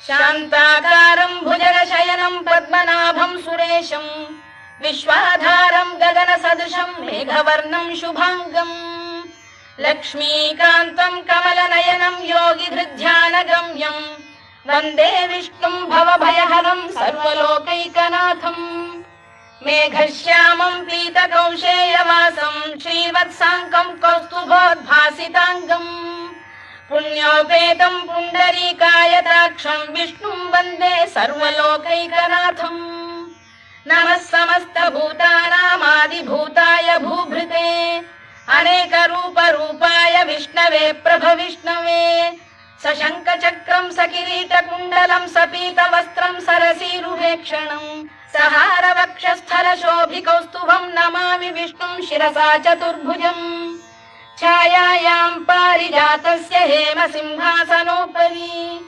శాంతాకారం భుజగశయనం పద్మనాభం సురేశం విశ్వాధారం గగన సదృశం మేఘవర్ణం శుభాంగం లక్ష్మీకాంతం కమలనయనం యోగి హృద్ధ్యానగమ్యం వందే విష్ణుం భవభయహరం సర్వలోకైకనాథం మేఘశ్యామం పీతకౌశేయవాసం శ్రీవత్సాంకం కౌస్తుభోద్భాసితాంగం పుణ్యోపేతం పుండరీకాయతాక్షం విష్ణుం వందే సర్వలోకైకనాథం నమః సమస్తభూతానామాదిభూతాయ భూభృతే అనేక రూప రూపాయ విష్ణవే ప్రభ విష్ణవే సశంఖ చక్రం సకిరీట కుండలం సపీత వస్త్రం సరసీరుహేక్షణం సహార వక్షస్థల శోభి కౌస్తుభం నమామి విష్ణుం శిరసా చతుర్భుజం ఛాయాయాం పారిజాతస్య హేమ సింహాసనోపరి